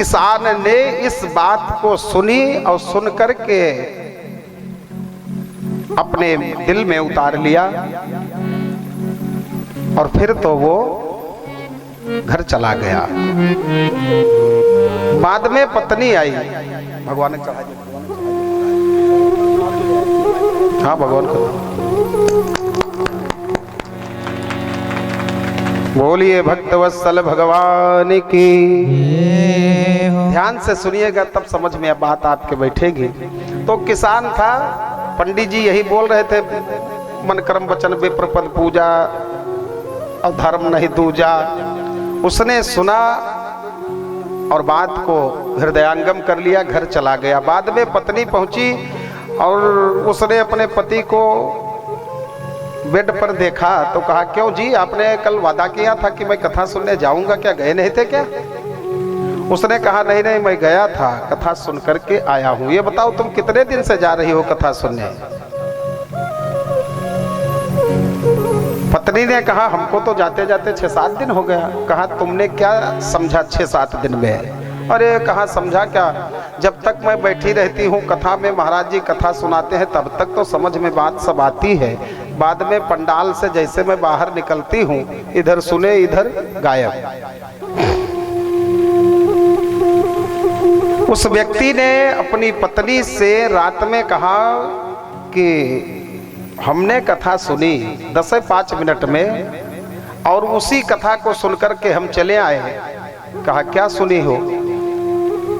किसान ने इस बात को सुनी और सुन करके अपने दिल में उतार लिया और फिर तो वो घर चला गया। बाद में पत्नी आई, भगवान ने चढ़ा दिया। हाँ भगवान को बोलिए भक्तवत्सल भगवान की। ध्यान से सुनिएगा तब समझ में बात आपके बैठेगी। तो किसान था, पंडित जी यही बोल रहे थे, मन कर्म वचन विप्र पद पूजा और धर्म नहीं दूजा। उसने सुना और बात को हृदयांगम कर लिया, घर चला गया। बाद में पत्नी पहुंची और उसने अपने पति को बेड पर देखा तो कहा, क्यों जी आपने कल वादा किया था कि मैं कथा सुनने जाऊंगा, क्या गए नहीं थे क्या? उसने कहा, नहीं नहीं मैं गया था, कथा सुन करके आया हूं। ये बताओ तुम कितने दिन से जा रही हो कथा सुनने? पत्नी ने कहा, हमको तो जाते जाते 6-7 दिन हो गया। कहा, तुमने क्या समझा 6-7 दिन में? अरे कहा समझा क्या, जब तक मैं बैठी रहती हूँ कथा में, महाराज जी कथा सुनाते हैं, तब तक तो समझ में बात सब आती है। बाद में पंडाल से जैसे मैं बाहर निकलती हूँ, इधर सुने इधर गायब। उस व्यक्ति ने अपनी पत्नी से रात में कहा कि हमने कथा सुनी 10-5 मिनट में और उसी कथा को सुनकर के हम चले आए। कहा, क्या सुनी हो?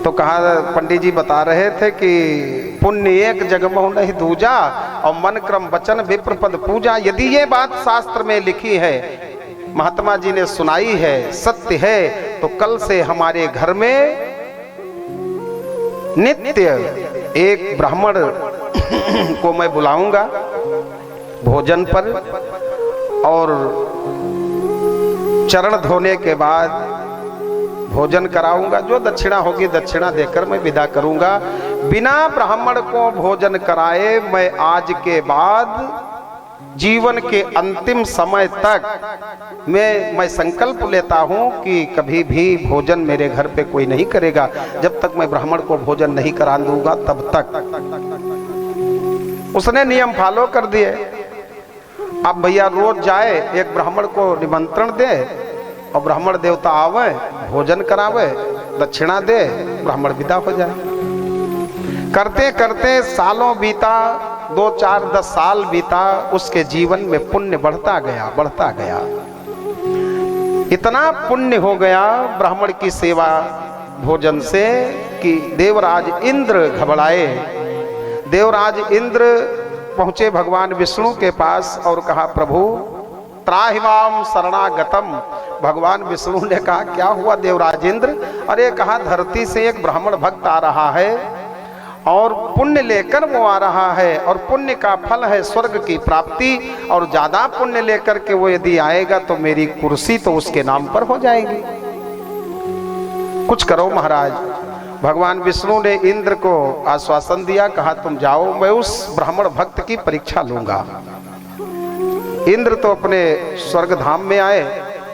तो कहा, पंडित जी बता रहे थे कि पुण्य एक जगमोह नहीं दूजा और मन क्रम वचन विप्र पद पूजा। यदि ये बात शास्त्र में लिखी है, महात्मा जी ने सुनाई है, सत्य है, तो कल से हमारे घर में नित्य एक ब्राह्मण को मैं बुलाऊंगा भोजन पर और चरण धोने के बाद भोजन कराऊंगा। जो दक्षिणा होगी दक्षिणा देकर मैं विदा करूंगा। बिना ब्राह्मण को भोजन कराए मैं आज के बाद जीवन के अंतिम समय तक मैं संकल्प लेता हूं कि कभी भी भोजन मेरे घर पे कोई नहीं करेगा जब तक मैं ब्राह्मण को भोजन नहीं करा दूंगा तब तक। उसने नियम फॉलो कर दिए। अब भैया रोज जाए, एक ब्राह्मण को निमंत्रण दे और ब्राह्मण देवता आवे, भोजन करावे, दक्षिणा दे, ब्राह्मण विदा हो जाए। करते करते सालों बीता, 2-4-10 साल बीता। उसके जीवन में पुण्य बढ़ता गया। इतना पुण्य हो गया ब्राह्मण की सेवा भोजन से कि देवराज इंद्र घबराए। देवराज इंद्र पहुंचे भगवान विष्णु के पास और कहा, प्रभु त्राहिमाम शरणागतम। भगवान विष्णु ने कहा, क्या हुआ देवराज इंद्र? अरे कहा, धरती से एक ब्राह्मण भक्त आ रहा है और पुण्य लेकर वो आ रहा है और पुण्य का फल है स्वर्ग की प्राप्ति, और ज्यादा पुण्य लेकर के वो यदि आएगा तो मेरी कुर्सी तो उसके नाम पर हो जाएगी। कुछ करो महाराज। भगवान विष्णु ने इंद्र को आश्वासन दिया, कहा तुम जाओ, मैं उस ब्राह्मण भक्त की परीक्षा लूंगा। इंद्र तो अपने स्वर्ग धाम में आए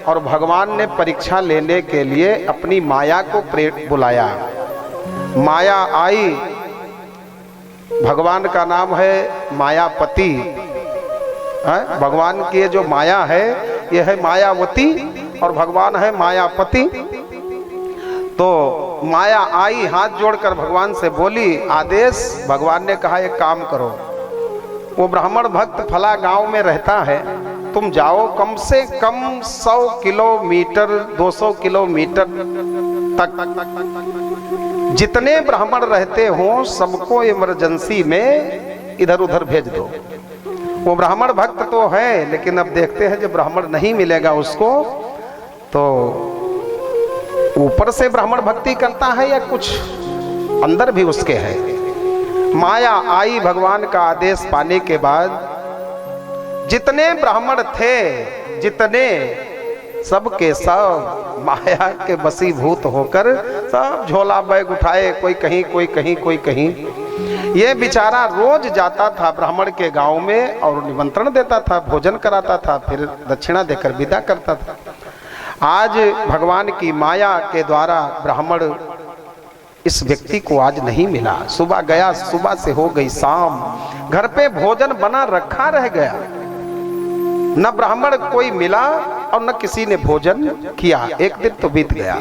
और भगवान ने परीक्षा लेने के लिए अपनी माया को बुलाया। माया आई। भगवान का नाम है मायापति। भगवान की जो माया है यह है मायावती और भगवान है मायापति। तो माया आई, हाथ जोड़कर भगवान से बोली, आदेश। भगवान ने कहा, एक काम करो, वो ब्राह्मण भक्त फला गांव में रहता है, तुम जाओ, कम से कम 100 किलोमीटर 200 किलोमीटर तक जितने ब्राह्मण रहते हो सबको इमरजेंसी में इधर उधर भेज दो। वो ब्राह्मण भक्त तो है, लेकिन अब देखते हैं जब ब्राह्मण नहीं मिलेगा उसको, तो ऊपर से ब्राह्मण भक्ति करता है या कुछ अंदर भी उसके है। माया आई। भगवान का आदेश पाने के बाद जितने ब्राह्मण थे, जितने सबके सब माया के वशीभूत होकर सब झोला बैग उठाए, कोई कहीं कोई कहीं कोई कहीं। ये बेचारा रोज जाता था ब्राह्मण के गांव में और निमंत्रण देता था, भोजन कराता था, फिर दक्षिणा देकर विदा करता था। आज भगवान की माया के द्वारा ब्राह्मण इस व्यक्ति को आज नहीं मिला। सुबह गया, सुबह से हो गई शाम, घर पे भोजन बना रखा रह गया, न ब्राह्मण कोई मिला और न किसी ने भोजन किया। एक दिन तो बीत गया,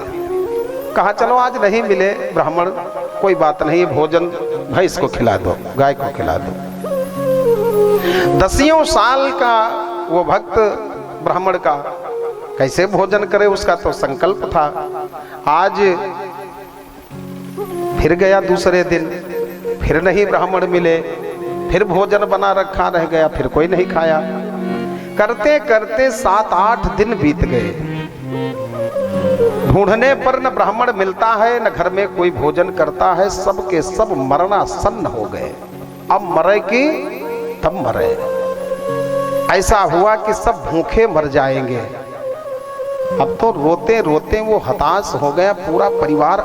कहा चलो आज नहीं मिले ब्राह्मण, कोई बात नहीं, भोजन भैंस को खिला दो, गाय को खिला दो। 10 साल का वो भक्त ब्राह्मण का कैसे भोजन करे, उसका तो संकल्प था। आज फिर गया, दूसरे दिन फिर नहीं ब्राह्मण मिले, फिर भोजन बना रखा रह गया, फिर कोई नहीं खाया। करते करते 7-8 दिन बीत गए, ढूंढने पर न ब्राह्मण मिलता है, न घर में कोई भोजन करता है, सब के सब मरणासन्न हो गए। अब मरे कि तब मरे, ऐसा हुआ कि सब भूखे मर जाएंगे। अब तो रोते रोते वो हताश हो गया, पूरा परिवार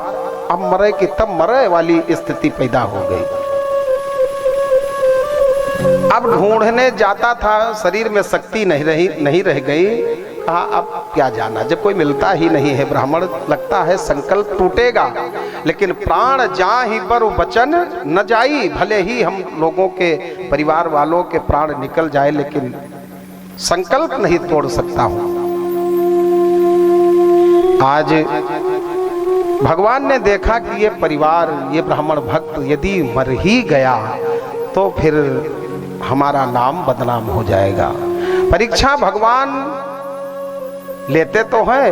अब मरे कि तब मरे वाली स्थिति पैदा हो गई। अब ढूंढने जाता था, शरीर में शक्ति नहीं रह गई। कहा अब क्या जाना, जब कोई मिलता ही नहीं है ब्राह्मण, लगता है संकल्प टूटेगा, लेकिन प्राण जा ही पर वचन न जाई। भले ही हम लोगों के परिवार वालों के प्राण निकल जाए, लेकिन संकल्प नहीं तोड़ सकता हूं। आज भगवान ने देखा कि ये परिवार, ये ब्राह्मण भक्त यदि मर ही गया तो फिर हमारा नाम बदनाम हो जाएगा। परीक्षा भगवान लेते तो है,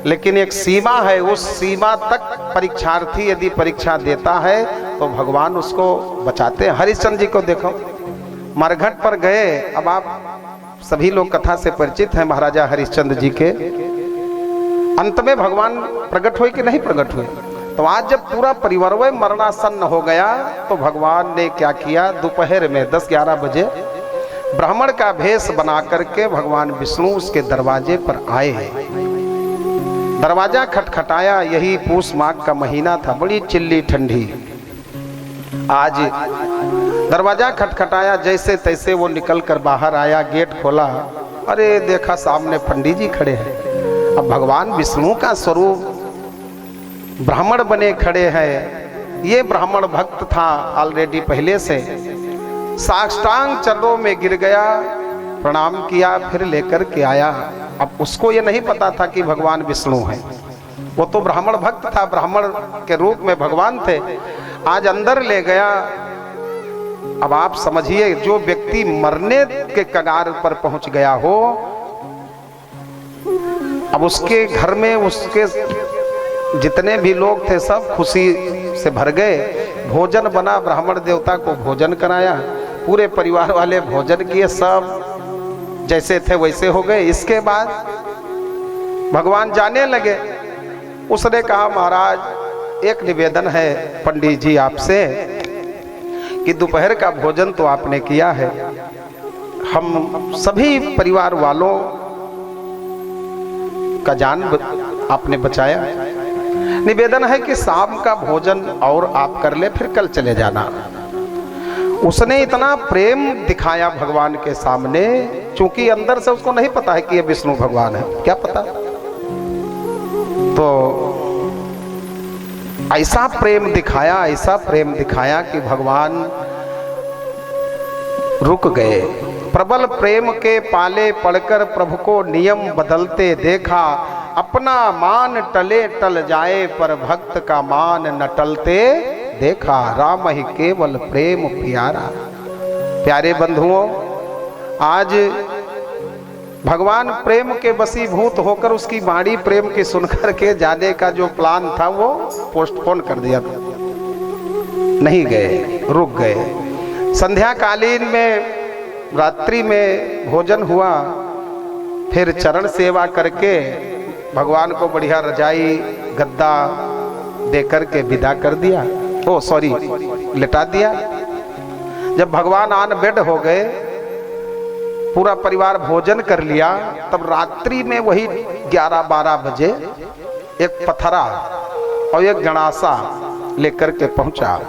लेकिन एक सीमा है, उस सीमा तक परीक्षार्थी यदि परीक्षा देता है तो भगवान उसको बचाते हैं। हरिश्चंद्र जी को देखो, मरघट पर गए। अब आप सभी लोग कथा से परिचित हैं महाराजा हरिश्चंद्र जी के। अंत में भगवान प्रकट हुए कि नहीं प्रकट हुए? तो आज जब पूरा परिवार मरणासन्न हो गया तो भगवान ने क्या किया, दोपहर में 10-11 बजे ब्राह्मण का भेष बना करके भगवान विष्णु उसके दरवाजे पर आए। दरवाजा खटखटाया, यही पूस माघ का महीना था, बड़ी चिल्ली ठंडी। आज दरवाजा खटखटाया, जैसे तैसे वो निकल कर बाहर आया, गेट खोला, अरे देखा सामने पंडित जी खड़े हैं। अब भगवान विष्णु का स्वरूप ब्राह्मण बने खड़े हैं। ये ब्राह्मण भक्त था ऑलरेडी पहले से, साष्टांग चरणों में गिर गया, प्रणाम किया, फिर लेकर के आया। अब उसको ये नहीं पता था कि भगवान विष्णु हैं, वो तो ब्राह्मण भक्त था, ब्राह्मण के रूप में भगवान थे। आज अंदर ले गया। अब आप समझिए, जो व्यक्ति मरने के कगार पर पहुंच गया हो, अब उसके घर में उसके जितने भी लोग थे सब खुशी से भर गए। भोजन बना, ब्राह्मण देवता को भोजन कराया, पूरे परिवार वाले भोजन किए, सब जैसे थे वैसे हो गए। इसके बाद भगवान जाने लगे। उसने कहा महाराज एक निवेदन है पंडित जी आपसे, कि दोपहर का भोजन तो आपने किया है, हम सभी परिवार वालों का जान आपने बचाया, निवेदन है कि शाम का भोजन और आप कर ले, फिर कल चले जाना। उसने इतना प्रेम दिखाया भगवान के सामने, क्योंकि अंदर से उसको नहीं पता है कि ये विष्णु भगवान है, क्या पता। तो ऐसा प्रेम दिखाया कि भगवान रुक गए। प्रबल प्रेम के पाले पड़कर प्रभु को नियम बदलते देखा, अपना मान टले टल जाए पर भक्त का मान न टलते देखा। राम ही केवल प्रेम प्यारा। प्यारे बंधुओं, आज भगवान प्रेम के वशीभूत होकर उसकी वाणी प्रेम की सुनकर के जाने का जो प्लान था वो पोस्टपोन कर दिया, नहीं गए, रुक गए। संध्या कालीन में रात्रि में भोजन हुआ, फिर चरण सेवा करके भगवान को बढ़िया रजाई गद्दा देकर के विदा कर दिया, लिटा दिया। जब भगवान ऑन बेड हो गए, पूरा परिवार भोजन कर लिया, तब रात्रि में वही 11-12 बजे एक पथरा और एक गणासा लेकर के पहुंचा।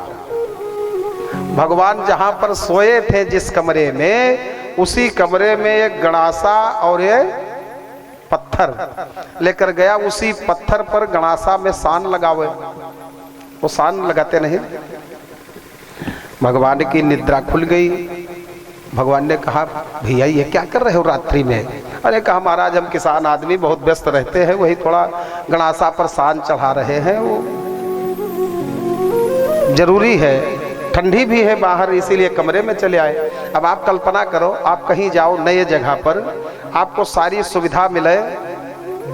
भगवान जहां पर सोए थे जिस कमरे में, उसी कमरे में एक गणासा और एक पत्थर लेकर गया। उसी पत्थर पर गणासा में सान लगा हुए। वो सान लगाते नहीं। भगवान की निद्रा खुल गई। भगवान ने कहा भैया ये क्या कर रहे हो रात्रि में? अरे कहा महाराज हम किसान आदमी बहुत व्यस्त रहते हैं, वही थोड़ा गणासा पर सान चढ़ा रहे हैं, वो जरूरी है, ठंडी भी है बाहर, इसीलिए कमरे में चले आए। अब आप कल्पना करो, आप कहीं जाओ नए जगह पर, आपको सारी सुविधा मिले,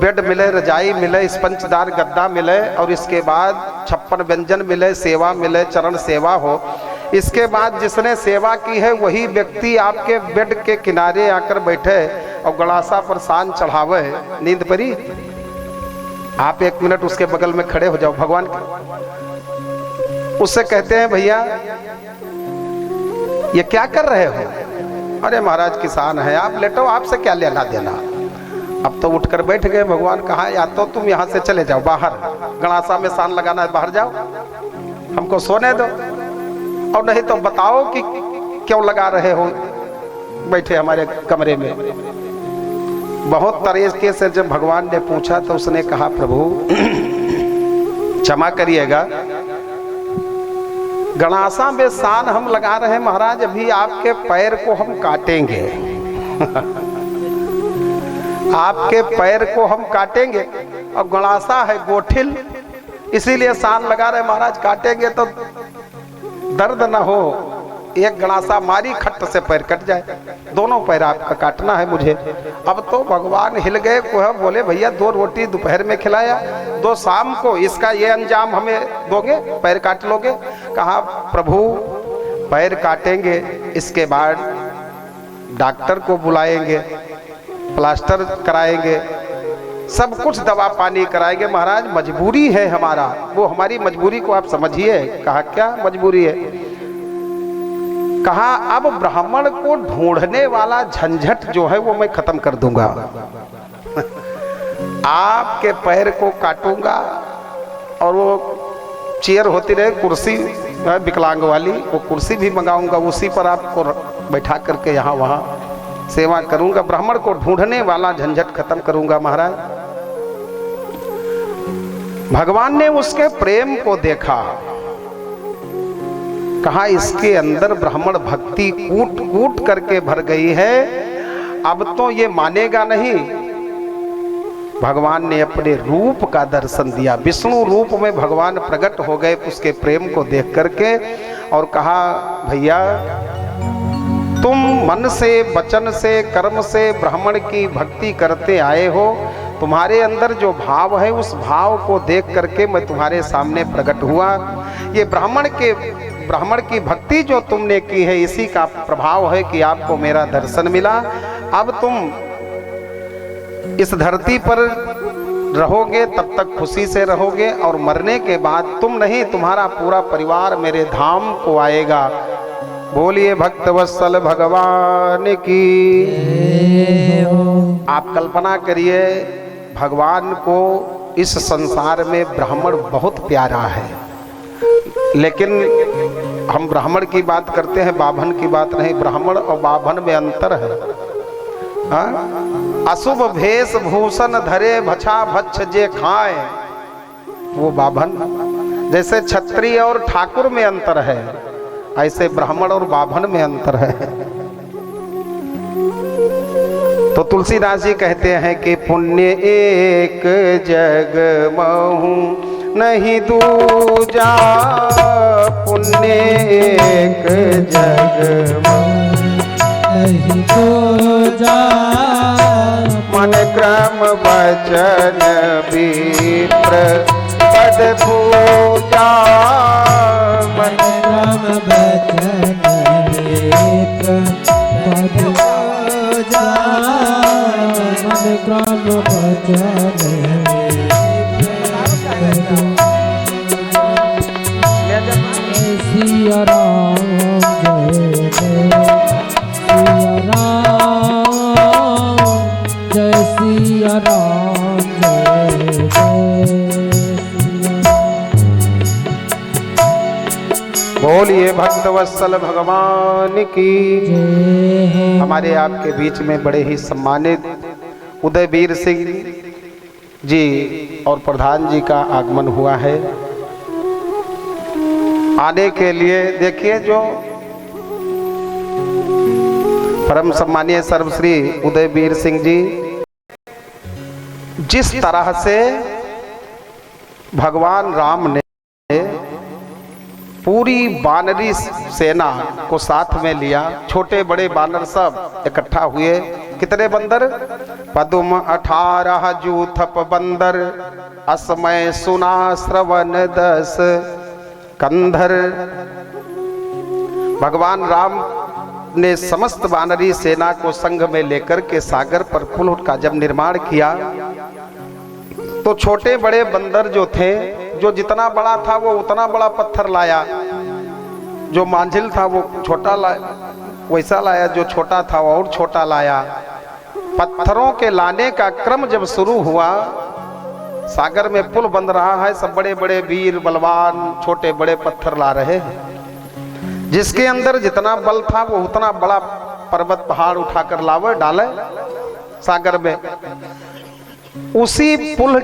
बेड मिले, रजाई मिले, स्पंजदार गद्दा मिले, और इसके बाद 56 व्यंजन मिले, सेवा मिले, चरण सेवा हो। इसके बाद जिसने सेवा की है वही व्यक्ति आपके बेड के किनारे आकर बैठे और गड़ासा पर सान चढ़ावे, नींद परी? आप 1 मिनट उसके बगल में खड़े हो जाओ भगवान के, उससे कहते हैं भैया ये क्या कर रहे हो? अरे महाराज किसान है, आप लेटो, आपसे क्या लेना देना। अब तो उठकर बैठ गए। भगवान कहा या तो तुम यहाँ से चले जाओ बाहर, गणासा में सान लगाना है, बाहर जाओ, हमको सोने दो, और नहीं तो बताओ कि क्यों लगा रहे हो बैठे हमारे कमरे में। बहुत तरीके से जब भगवान ने पूछा तो उसने कहा प्रभु क्षमा करिएगा, गणासा में सान हम लगा रहे हैं महाराज, अभी आपके पैर को हम काटेंगे आपके पैर को हम काटेंगे, और गणासा है गोठिल, इसीलिए सान लगा रहे महाराज, काटेंगे तो दर्द ना हो, एक गणासा मारी खट्ट से पैर कट जाए, दोनों पैर आपका काटना है मुझे। अब तो भगवान हिल गए, बोले भैया 2 रोटी दोपहर में खिलाया, 2 शाम को, इसका ये अंजाम हमें दोगे? पैर काट लोगे? कहा प्रभु पैर काटेंगे, इसके बाद डॉक्टर को बुलाएंगे, प्लास्टर कराएंगे, सब कुछ दवा पानी कराएंगे महाराज, मजबूरी है हमारा, वो हमारी मजबूरी को आप समझिए। कहा क्या मजबूरी है? कहा अब ब्राह्मण को ढूंढने वाला झंझट जो है वो मैं खत्म कर दूंगा आपके पैर को काटूंगा, और वो चेयर होती रहे, कुर्सी विकलांग वाली, वो कुर्सी भी मंगाऊंगा, उसी पर आपको बैठा करके यहाँ वहाँ सेवा करूंगा, ब्राह्मण को ढूंढने वाला झंझट खत्म करूंगा महाराज। भगवान ने उसके प्रेम को देखा, कहा इसके अंदर ब्राह्मण भक्ति कूट कूट करके भर गई है, अब तो ये मानेगा नहीं। भगवान ने अपने रूप का दर्शन दिया, विष्णु रूप में भगवान प्रकट हो गए उसके प्रेम को देख करके, और कहा भैया तुम मन से, वचन से, कर्म से ब्राह्मण की भक्ति करते आए हो, तुम्हारे अंदर जो भाव है उस भाव को देख करके मैं तुम्हारे सामने प्रकट हुआ। ये ब्राह्मण की भक्ति जो तुमने की है, इसी का प्रभाव है कि आपको मेरा दर्शन मिला। अब तुम इस धरती पर रहोगे तब तक खुशी से रहोगे, और मरने के बाद तुम नहीं, तुम्हारा पूरा परिवार मेरे धाम को आएगा। बोलिए भक्तवत्सल भगवान की। आप कल्पना करिए, भगवान को इस संसार में ब्राह्मण बहुत प्यारा है, लेकिन हम ब्राह्मण की बात करते हैं, बाभन की बात नहीं। ब्राह्मण और बाभन में अंतर है। अशुभ भेष भूषण धरे भछा भच्छ जे खाए, वो बाभन। जैसे क्षत्रिय और ठाकुर में अंतर है, ऐसे ब्राह्मण और बाभन में अंतर है। तो तुलसीदास जी कहते हैं कि पुण्य एक जग महु नहीं दूजा, पुण्य एक जग महु नहीं दूजा, मन क्रम वचन विप्र पद पूजा, मन क्रम वचन विप्र पद पूजा, मन क्रम वचन सिया राम जय सिया राम जय सिया राम जय बोलिए भक्तवत्सल भगवान की। हमारे आपके बीच में बड़े ही सम्मानित उदयवीर सिंह जी और प्रधान जी का आगमन हुआ है। आने के लिए देखिए जो परम सम्मानीय सर्वश्री उदयवीर सिंह जी जिस तरह से भगवान राम ने पूरी बानरी सेना को साथ में लिया, छोटे बड़े बानर सब इकट्ठा हुए। कितने बंदर? पदुम 18 जूथप बंदर, असमय सुना श्रवण 10 कंधर। भगवान राम ने समस्त बानरी सेना को संग में लेकर के सागर पर पुल का जब निर्माण किया तो छोटे बड़े बंदर जो थे, जो जितना बड़ा था वो उतना बड़ा पत्थर लाया, जो मांझिल था वो छोटा लाया, वैसा लाया, जो छोटा था वो और छोटा लाया। पत्थरों के लाने का क्रम जब शुरू हुआ, सागर में पुल बन रहा है, सब बड़े बड़े वीर बलवान छोटे बड़े पत्थर ला रहे हैं। जिसके अंदर जितना बल था वो उतना बड़ा पर्वत पहाड़ उठाकर लावे डाले सागर में। उसी पुल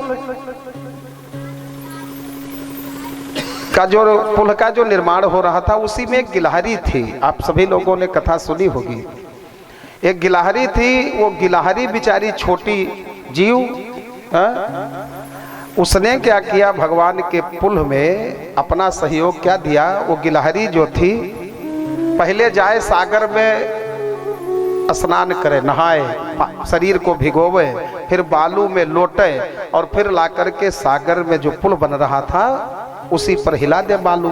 का जो निर्माण हो रहा था उसी में एक गिलहरी थी। आप सभी लोगों ने कथा सुनी होगी। एक गिलहरी थी, वो गिलहरी बेचारी छोटी जीव, उसने क्या किया, भगवान के पुल में अपना सहयोग क्या दिया। वो गिलहरी जो थी पहले जाए सागर में स्नान करे, नहाए, शरीर को भिगोवे, फिर बालू में लोटे और फिर ला करके सागर में जो पुल बन रहा था उसी पर हिला दे बालू,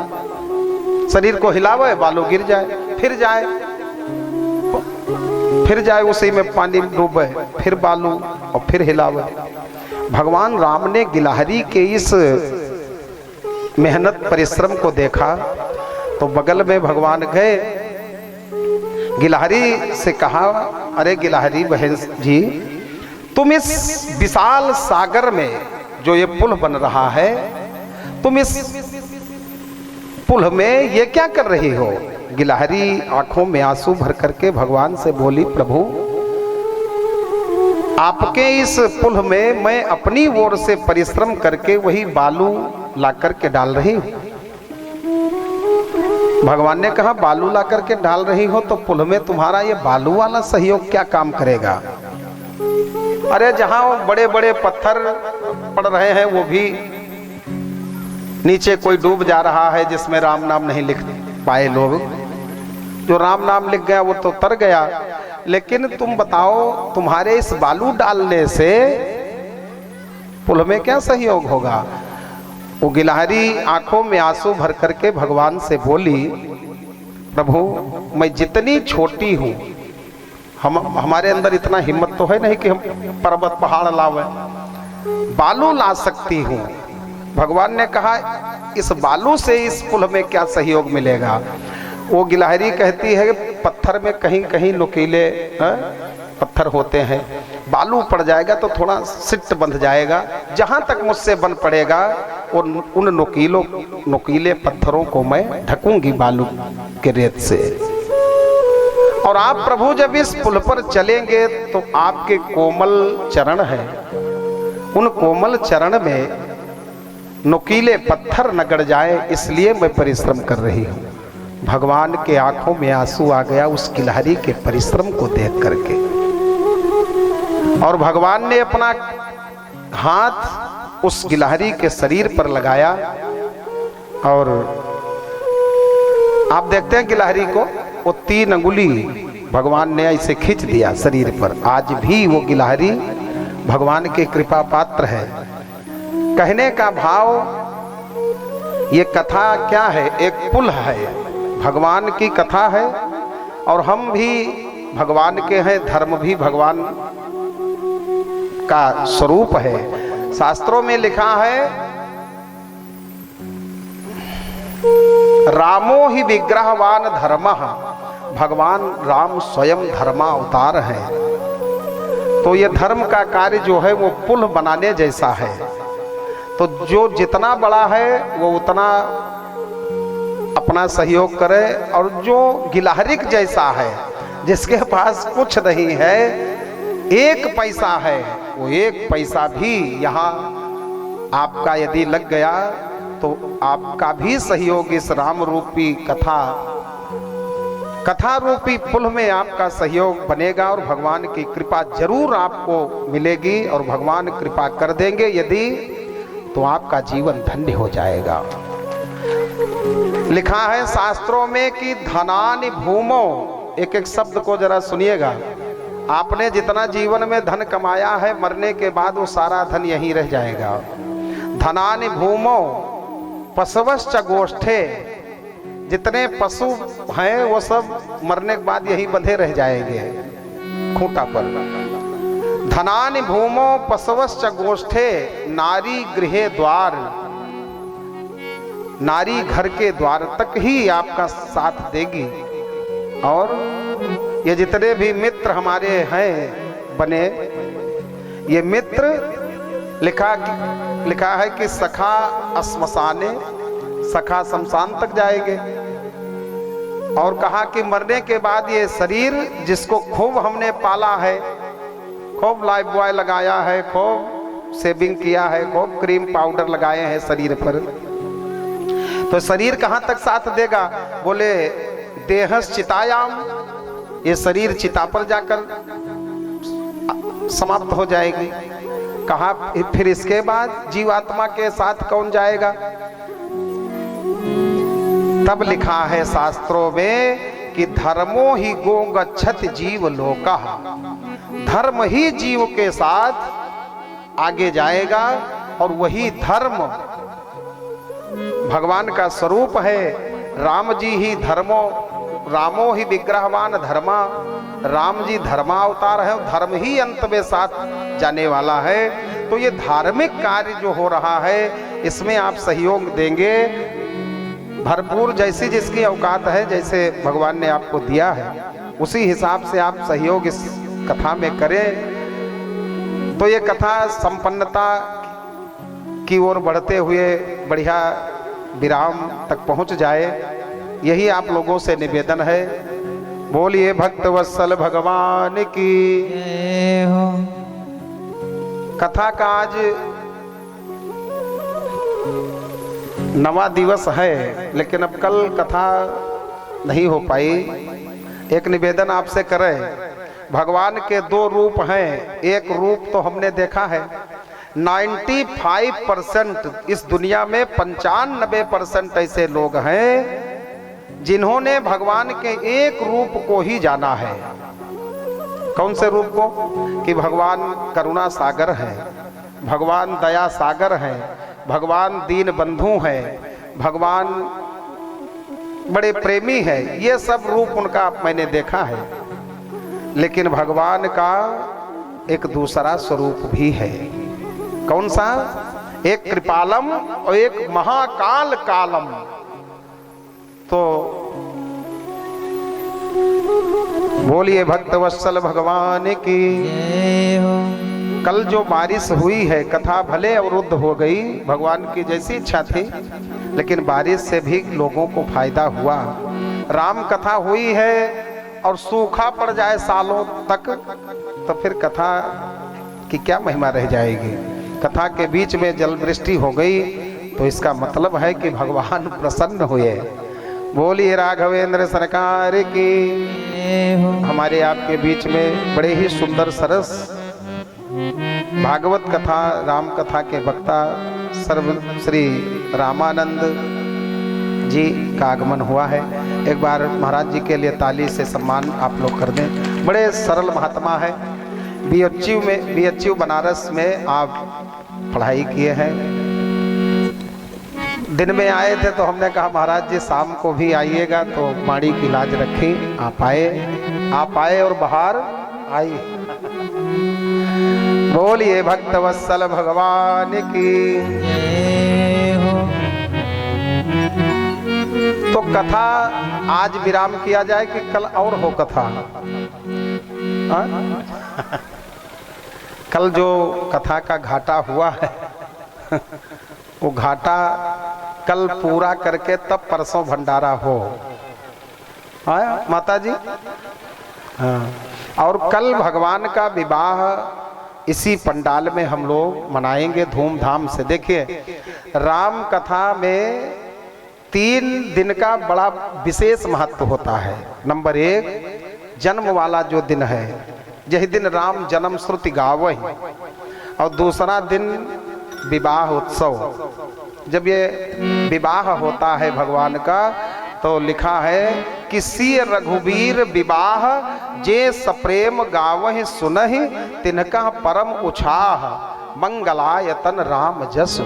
शरीर को हिलावे, बालू गिर जाए, फिर जाए उसी में पानी डूबे, फिर बालू और फिर हिलावे। भगवान राम ने गिलहरी के इस मेहनत परिश्रम को देखा तो बगल में भगवान गए, गिलहरी से कहा, अरे गिलहरी बहन जी, तुम इस विशाल सागर में जो ये पुल बन रहा है, तुम इस पुल में ये क्या कर रही हो? गिलहरी आंखों में आंसू भर करके भगवान से बोली, प्रभु आपके इस पुल में मैं अपनी ओर से परिश्रम करके वही बालू ला करके डाल रही हूं। भगवान ने कहा, बालू ला करके डाल रही हो तो पुल में तुम्हारा ये बालू वाला सहयोग क्या काम करेगा? अरे जहां वो बड़े बड़े पत्थर पड़ रहे हैं वो भी नीचे कोई डूब जा रहा है जिसमें राम नाम नहीं लिख पाए लोग, जो राम नाम लिख गया वो तो तर गया। लेकिन तुम बताओ, तुम्हारे इस बालू डालने से पुल में क्या सहयोग होगा? वो गिलहरी आंखों में आंसू भर करके भगवान से बोली, प्रभु मैं जितनी छोटी हूं, हमारे अंदर इतना हिम्मत तो है नहीं कि हम पर्वत पहाड़ लावे, बालू ला सकती हूं। भगवान ने कहा, इस बालू से इस पुल में क्या सहयोग मिलेगा? वो गिलहरी कहती है, पत्थर में कहीं कहीं नुकीले पत्थर होते हैं, बालू पड़ जाएगा तो थोड़ा सिट्ट बंध जाएगा, जहां तक मुझसे बन पड़ेगा उन नुकीले पत्थरों को मैं ढकूंगी बालू के रेत से। और आप प्रभु जब इस पुल पर चलेंगे तो आपके कोमल चरण हैं, उन कोमल चरण में नुकीले पत्थर न गड़ जाए, इसलिए मैं परिश्रम कर रही हूँ। भगवान के आंखों में आंसू आ गया उस गिलहरी के परिश्रम को देख करके, और भगवान ने अपना हाथ उस गिलहरी के शरीर पर लगाया और आप देखते हैं गिलहरी को, वो 3 अंगुली भगवान ने ऐसे खींच दिया शरीर पर। आज भी वो गिलहरी भगवान के कृपा पात्र है। कहने का भाव, ये कथा क्या है? एक पुल है, भगवान की कथा है, और हम भी भगवान के हैं, धर्म भी भगवान का स्वरूप है। शास्त्रों में लिखा है, रामो ही विग्रहवान धर्मः, भगवान राम स्वयं धर्मावतार है। तो ये धर्म का कार्य जो है वो पुल बनाने जैसा है। तो जो जितना बड़ा है वो उतना अपना सहयोग करे, और जो गिलहरिक जैसा है, जिसके पास कुछ नहीं है, 1 पैसा है, वो 1 पैसा भी यहाँ आपका यदि लग गया तो आपका भी सहयोग इस राम रूपी कथा रूपी पुल में आपका सहयोग बनेगा और भगवान की कृपा जरूर आपको मिलेगी और भगवान कृपा कर देंगे यदि, तो आपका जीवन धन्य हो जाएगा। लिखा है शास्त्रों में कि धनानि भूमो, एक एक शब्द को जरा सुनिएगा। आपने जितना जीवन में धन कमाया है, मरने के बाद वो सारा धन यहीं रह जाएगा। धनानि भूमो पशवश्च गोष्ठे, जितने पशु हैं वो सब मरने के बाद यहीं बंधे रह जाएंगे खूंटा पर। धनानि भूमो पशवश्च गोष्ठे नारी गृहे द्वार, नारी घर के द्वार तक ही आपका साथ देगी। और ये जितने भी मित्र हमारे हैं बने, ये मित्र लिखा है कि सखा श्मशाने, सखा शमशान तक जाएंगे। और कहा कि मरने के बाद ये शरीर जिसको खूब हमने पाला है, खूब लाइफ बॉय लगाया है, खूब शेविंग किया है, खूब क्रीम पाउडर लगाए हैं शरीर पर, तो शरीर कहाँ तक साथ देगा? बोले देहस चितायाम, ये शरीर चिता पर जाकर समाप्त हो जाएगी। कहा फिर इसके बाद जीवात्मा के साथ कौन जाएगा? तब लिखा है शास्त्रों में कि धर्मो ही गो गच्छति जीव लोका, धर्म ही जीव के साथ आगे जाएगा और वही धर्म भगवान का स्वरूप है। राम जी ही धर्मो, रामो ही विग्रहवान धर्मा, राम जी धर्मावतार है, धर्म ही अंत में साथ जाने वाला है। तो ये धार्मिक कार्य जो हो रहा है इसमें आप सहयोग देंगे भरपूर, जैसी जिसकी औकात है, जैसे भगवान ने आपको दिया है उसी हिसाब से आप सहयोग इस कथा में करें। तो ये कथा संपन्नता की ओर बढ़ते हुए बढ़िया विराम तक पहुंच जाए, यही आप लोगों से निवेदन है। बोलिए भक्त वत्सल भगवान की जय हो। कथा का आज 9वां दिवस है, लेकिन अब कल कथा नहीं हो पाई। एक निवेदन आपसे करें, भगवान के 2 रूप हैं। एक रूप तो हमने देखा है, 95% इस दुनिया में 95% ऐसे लोग हैं जिन्होंने भगवान के एक रूप को ही जाना है। कौन से रूप को? कि भगवान करुणा सागर है, भगवान दया सागर है, भगवान दीन बंधु है, भगवान बड़े प्रेमी है। ये सब रूप उनका मैंने देखा है। लेकिन भगवान का एक दूसरा स्वरूप भी है। कौन सा? एक कृपालम और एक महाकाल कालम। तो बोलिए भक्त वत्सल भगवान की जय हो। कल जो बारिश हुई है, कथा भले अवरुद्ध हो गई, भगवान की जैसी इच्छा थी, लेकिन बारिश से भी लोगों को फायदा हुआ। राम कथा हुई है और सूखा पड़ जाए सालों तक, तो फिर कथा की क्या महिमा रह जाएगी? कथा के बीच में जल वृष्टि हो गई तो इसका मतलब है कि भगवान प्रसन्न हुए। बोलिए राघवेंद्र सरकार की। हमारे आपके बीच में बड़े ही सुंदर सरस भागवत कथा, राम कथा के वक्ता सर्व श्री रामानंद जी का आगमन हुआ है। एक बार महाराज जी के लिए ताली से सम्मान आप लोग कर दें। बड़े सरल महात्मा है। BHU बनारस में आप पढ़ाई किए हैं। दिन में आए थे तो हमने कहा महाराज जी शाम को भी आइएगा, तो माड़ी की लाज रखी। आप आए और बाहर आई। बोलिए भक्त वत्सल भगवान की जय हो। तो कथा आज विराम किया जाए कि कल और हो कथा? कल जो कथा का घाटा हुआ है वो घाटा कल पूरा करके तब परसों भंडारा हो। आया माता जी? हाँ। और कल भगवान का विवाह इसी पंडाल में हम लोग मनाएंगे धूमधाम से। देखिए, राम कथा में 3 दिन का बड़ा विशेष महत्व होता है। नंबर 1, जन्म वाला जो दिन है, यही दिन राम जन्म श्रुति गावहि, और दूसरा दिन विवाह उत्सव। जब ये विवाह होता है भगवान का, तो लिखा है कि सिय रघुवीर विवाह जे सप्रेम गावहि सुनहि, तिनका परम उछाह मंगलायतन राम जस।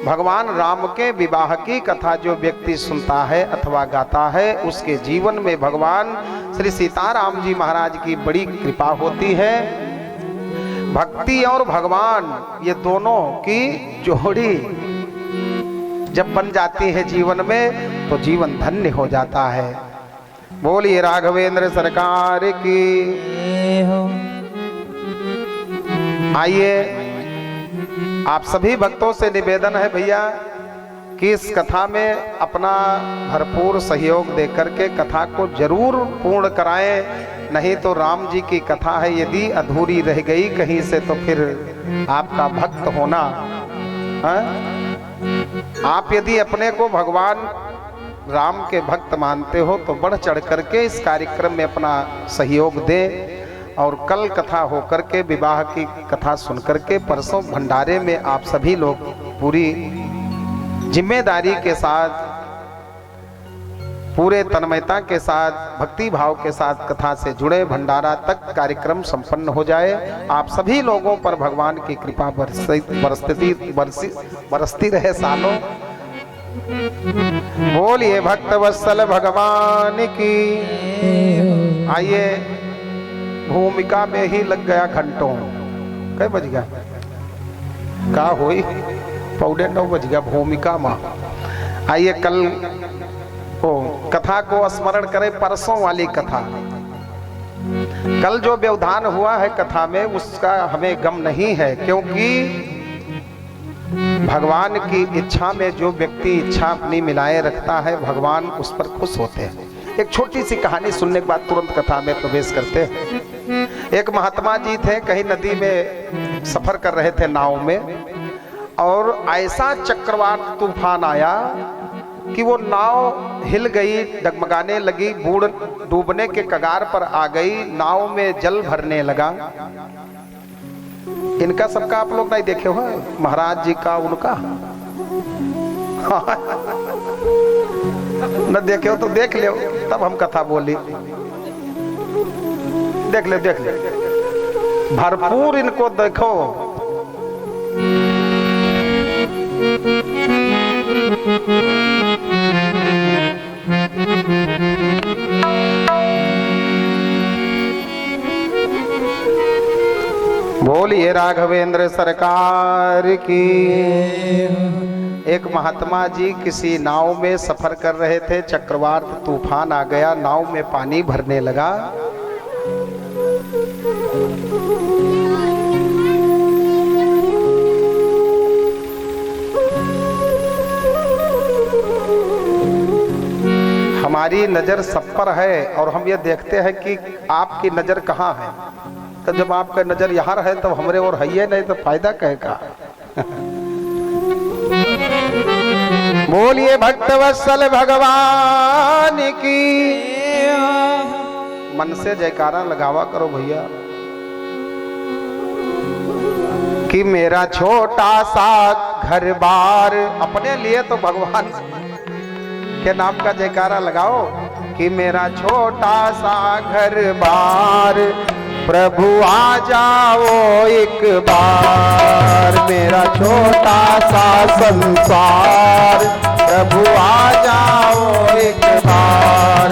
भगवान राम के विवाह की कथा जो व्यक्ति सुनता है अथवा गाता है, उसके जीवन में भगवान श्री सीताराम जी महाराज की बड़ी कृपा होती है। भक्ति और भगवान ये दोनों की जोड़ी जब बन जाती है जीवन में, तो जीवन धन्य हो जाता है। बोलिए राघवेंद्र सरकार की। आइए, आप सभी भक्तों से निवेदन है भैया कि इस कथा में अपना भरपूर सहयोग देकर के कथा को जरूर पूर्ण कराएं। नहीं तो राम जी की कथा है, यदि अधूरी रह गई कहीं से, तो फिर आपका भक्त होना है? आप यदि अपने को भगवान राम के भक्त मानते हो तो बढ़ चढ़ करके इस कार्यक्रम में अपना सहयोग दें। और कल कथा होकर के विवाह की कथा सुन करके परसों भंडारे में आप सभी लोग पूरी जिम्मेदारी के साथ, पूरे तन्मयता के साथ, भक्ति भाव के साथ कथा से जुड़े। भंडारा तक कार्यक्रम संपन्न हो जाए। आप सभी लोगों पर भगवान की कृपा बरसती रहे सालों। बोलिए भक्त वत्सल भगवान की। आइए, भूमिका में ही लग गया घंटों। कई बज गया? का हुई 9:15 बज गया भूमिका माँ। आइए कल को कथा को स्मरण करें, परसों वाली कथा। कल जो व्यवधान हुआ है कथा में, उसका हमें गम नहीं है, क्योंकि भगवान की इच्छा में जो व्यक्ति इच्छा अपनी मिलाए रखता है, भगवान उस पर खुश होते हैं। एक छोटी सी कहानी सुनने के बाद तुरंत कथा में प्रवेश करते हैं। एक महात्मा जी थे, कहीं नदी में सफर कर रहे थे नाव में, और ऐसा चक्रवात तूफान आया कि वो नाव हिल गई, डगमगाने लगी, बूढ़ डूबने के कगार पर आ गई। नाव में जल भरने लगा। इनका सबका आप लोग नहीं देखे हो, महाराज जी का उनका न देखे हो तो देख ले, तब हम कथा बोली। देख ले भरपूर इनको देखो। बोलिए राघवेंद्र सरकार की। एक महात्मा जी किसी नाव में सफर कर रहे थे, चक्रवात तूफान आ गया, नाव में पानी भरने लगा। हमारी नजर सब पर है और हम ये देखते हैं कि आपकी नजर कहाँ है। तो जब आपका नजर यहाँ है तब हमरे और है नहीं तो फायदा कहे का। बोलिए भक्तवत्सल भगवान की। मन से जयकारा लगावा करो भैया कि मेरा छोटा सा घर बार, अपने लिए तो भगवान के नाम का जयकारा लगाओ कि मेरा छोटा सा घर बार, प्रभु आ जाओ एक बार। मेरा छोटा सा संसार, प्रभु आ जाओ एक बार।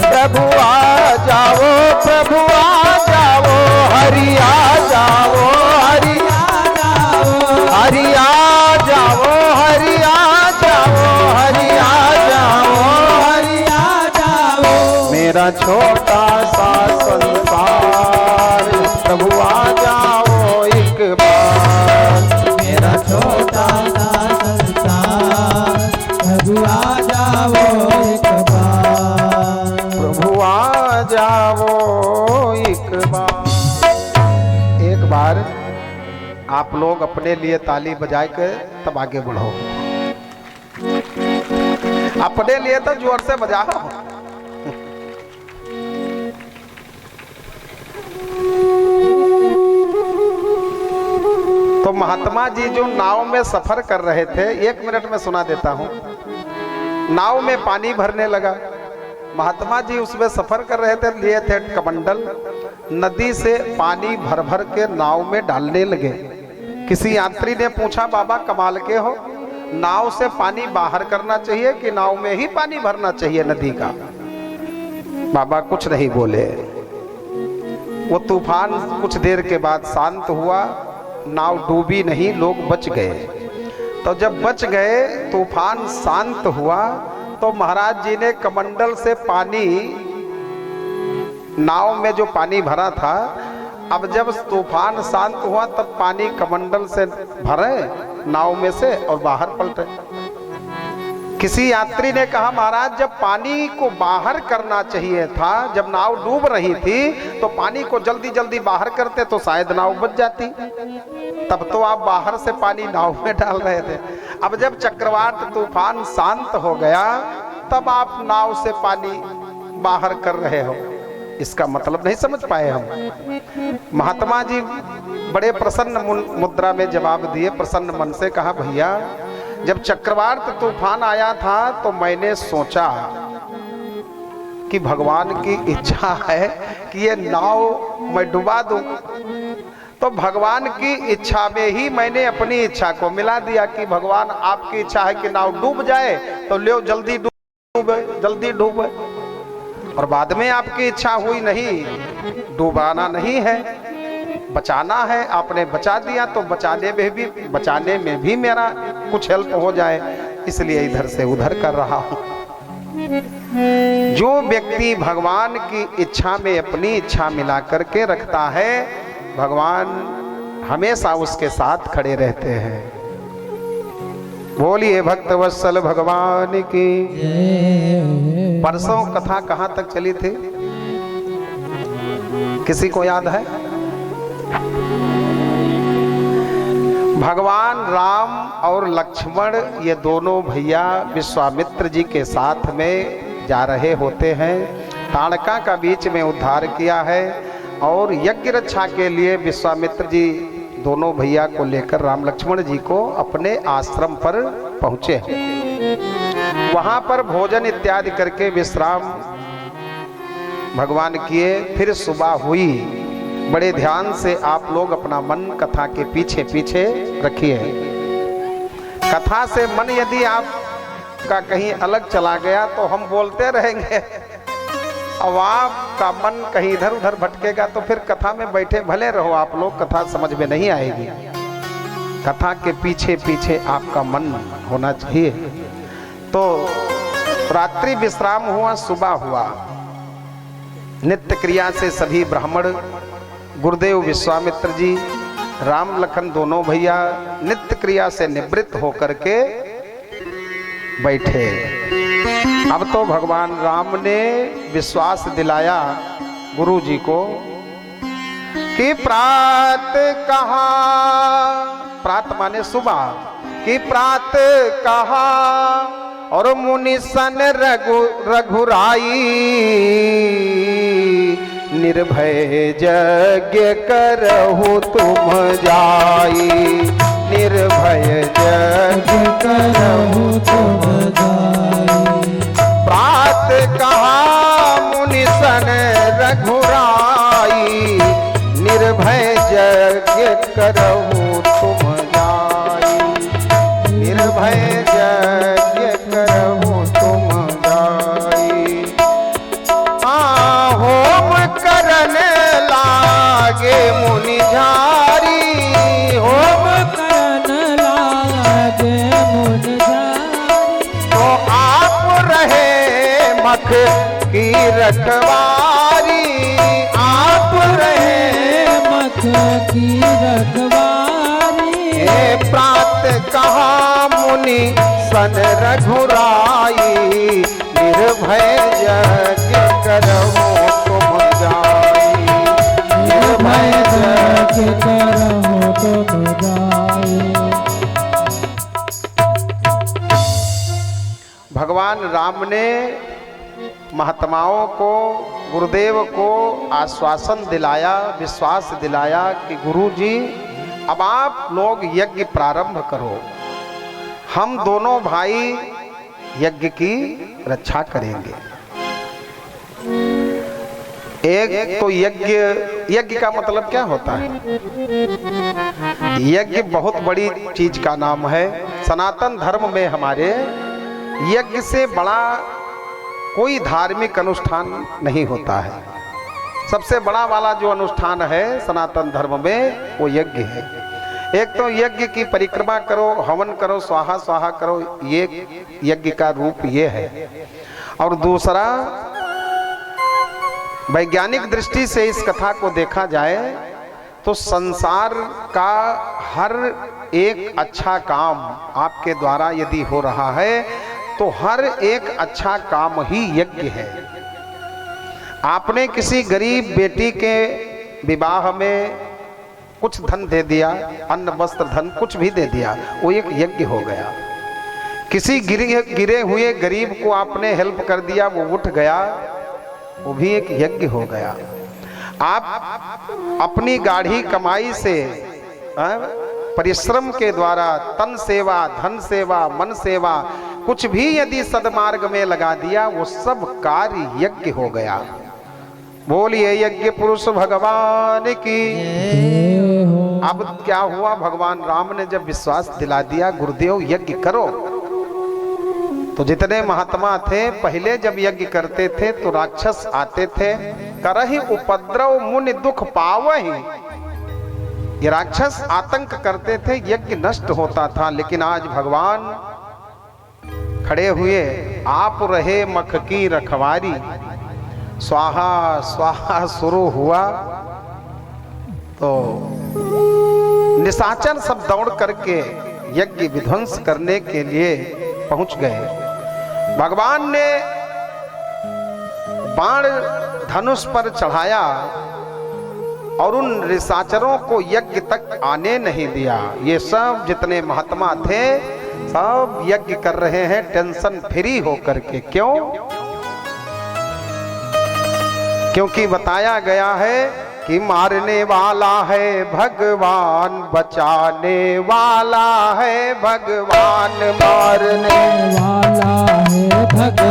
प्रभु आ जाओ, प्रभु आ जाओ, हरि आ जाओ, हरि आ जाओ, हरि आ जाओ, हरि आ जाओ, हरि आ जाओ, हरि आ जाओ। मेरा छोटा सा संसार, प्रभु आ जाओ एक बार। मेरा छोटा सा संसार, प्रभु आ जाओ एक बार। प्रभु आ जाओ एक बार। एक बार आप लोग अपने लिए ताली बजाए के तब आगे बढ़ो। अपने लिए तो जोर से बजाओ। तो महात्मा जी जो नाव में सफर कर रहे थे, 1 मिनट में सुना देता हूं। नाव में पानी भरने लगा, महात्मा जी उसमें सफर कर रहे थे, लिए थे कमंडल, नदी से पानी भर भर के नाव में डालने लगे। किसी यात्री ने पूछा, बाबा कमाल के हो, नाव से पानी बाहर करना चाहिए कि नाव में ही पानी भरना चाहिए नदी का? बाबा कुछ नहीं बोले। वो तूफान कुछ देर के बाद शांत हुआ, नाव डूबी नहीं, लोग बच गए। तो जब बच गए, तूफान शांत हुआ, तो महाराज जी ने कमंडल से पानी, नाव में जो पानी भरा था, अब जब तूफान शांत हुआ तब पानी कमंडल से भरे नाव में से और बाहर पलटे। किसी यात्री ने कहा, महाराज जब पानी को बाहर करना चाहिए था, जब नाव डूब रही थी तो पानी को जल्दी जल्दी बाहर करते तो शायद नाव बच जाती। तब तो आप बाहर से पानी नाव में डाल रहे थे। अब जब चक्रवात तूफान शांत हो गया तब आप नाव से पानी बाहर कर रहे हो। इसका मतलब नहीं समझ पाए हम। महात्मा जी बड़े प्रसन्न मुद्रा में जवाब दिए, प्रसन्न मन से कहा, भैया जब चक्रवात तूफान आया था तो मैंने सोचा कि भगवान की इच्छा है कि ये नाव मैं डुबा दूं, तो भगवान की इच्छा में ही मैंने अपनी इच्छा को मिला दिया कि भगवान आपकी इच्छा है कि नाव डूब जाए तो ले जल्दी डूबे, जल्दी डूबे। और बाद में आपकी इच्छा हुई नहीं, डुबाना नहीं है, बचाना है, आपने बचा दिया, तो बचाने में भी मेरा कुछ हेल्प हो जाए, इसलिए इधर से उधर कर रहा हूं। जो व्यक्ति भगवान की इच्छा में अपनी इच्छा मिला करके रखता है, भगवान हमेशा उसके साथ खड़े रहते हैं। बोलिए भक्तवत्सल भगवान की। परसों कथा कहां तक चली थी, किसी को याद है? भगवान राम और लक्ष्मण ये दोनों भैया विश्वामित्र जी के साथ में जा रहे होते हैं। ताड़का का बीच में उद्धार किया है और यज्ञ रक्षा के लिए विश्वामित्र जी दोनों भैया को लेकर राम लक्ष्मण जी को अपने आश्रम पर पहुंचे हैं। वहां पर भोजन इत्यादि करके विश्राम भगवान किए। फिर सुबह हुई। बड़े ध्यान से आप लोग अपना मन कथा के पीछे पीछे रखिए। कथा से मन यदि आपका कहीं अलग चला गया तो हम बोलते रहेंगे, अब आपका मन कहीं इधर उधर भटकेगा तो फिर कथा में बैठे भले रहो आप लोग, कथा समझ में नहीं आएगी। कथा के पीछे पीछे आपका मन होना चाहिए। तो रात्रि विश्राम हुआ, सुबह हुआ। नित्य क्रिया से सभी ब्राह्मण, गुरुदेव विश्वामित्र जी, राम लखन दोनों भैया नित्य क्रिया से निवृत्त होकर के बैठे। अब तो भगवान राम ने विश्वास दिलाया गुरु जी को कि प्रात कहा, प्रात माने सुबह, कि प्रात कहा और मुनि सन रघुराई, निर्भय यज्ञ करहु तुम जाई, निर्भय यज्ञ करहु तुम जाई। प्रात कहा मुनि सन रघुराई, निर्भय यज्ञ करहु तुम जाई, निर्भय यज्ञ करहु तुम जाई। होम करन लागे मुनि झारी, होम करन लागे मुनि झारी, तो आप रहे मख की रखवारी, आप रहे मख की रखवारी। प्रात कहा मुनि सन रघुराई, निर्भय यज्ञ करहु तुम जाई, निर्भय यज्ञ करहु तुम राम ने महात्माओं को, गुरुदेव को आश्वासन दिलाया, विश्वास दिलाया कि गुरु जी अब आप लोग यज्ञ प्रारंभ करो, हम दोनों भाई यज्ञ की रक्षा करेंगे। एक तो यज्ञ का मतलब क्या होता है? यज्ञ बहुत बड़ी चीज का नाम है। सनातन धर्म में हमारे यज्ञ से बड़ा कोई धार्मिक अनुष्ठान नहीं होता है। सबसे बड़ा वाला जो अनुष्ठान है सनातन धर्म में वो यज्ञ है। एक तो यज्ञ की परिक्रमा करो, हवन करो, स्वाहा स्वाहा करो, ये यज्ञ का रूप ये है। और दूसरा, वैज्ञानिक दृष्टि से इस कथा को देखा जाए तो संसार का हर एक अच्छा काम आपके द्वारा यदि हो रहा है तो हर एक अच्छा काम ही यज्ञ है। आपने किसी गरीब बेटी के विवाह में कुछ धन दे दिया, अन्न वस्त्र धन कुछ भी दे दिया, वो एक यज्ञ हो गया। किसी गिरे हुए गरीब को आपने हेल्प कर दिया, वो उठ गया, वो भी एक यज्ञ हो गया। आप अपनी गाढ़ी कमाई से परिश्रम के द्वारा तन सेवा, धन सेवा, मन सेवा कुछ भी यदि सदमार्ग में लगा दिया, वो सब कार्य यज्ञ हो गया। बोलिए यज्ञ पुरुष भगवान की। अब क्या हुआ, भगवान राम ने जब विश्वास दिला दिया गुरुदेव यज्ञ करो, तो जितने महात्मा थे पहले जब यज्ञ करते थे तो राक्षस आते थे, करहि उपद्रव मुनि दुख पावहि। ये राक्षस आतंक करते थे, यज्ञ नष्ट होता था। लेकिन आज भगवान खड़े हुए, आप रहे मख की रखवारी, स्वाहा स्वाहा शुरू हुआ तो निशाचर सब दौड़ करके यज्ञ विध्वंस करने के लिए पहुंच गए। भगवान ने बाण धनुष पर चढ़ाया और उन निशाचरों को यज्ञ तक आने नहीं दिया। ये सब जितने महात्मा थे सब यज्ञ कर रहे हैं टेंशन फ्री होकर के। क्यों? क्योंकि बताया गया है कि मारने वाला है भगवान, बचाने वाला है भगवान, मारने वाला है भगवान,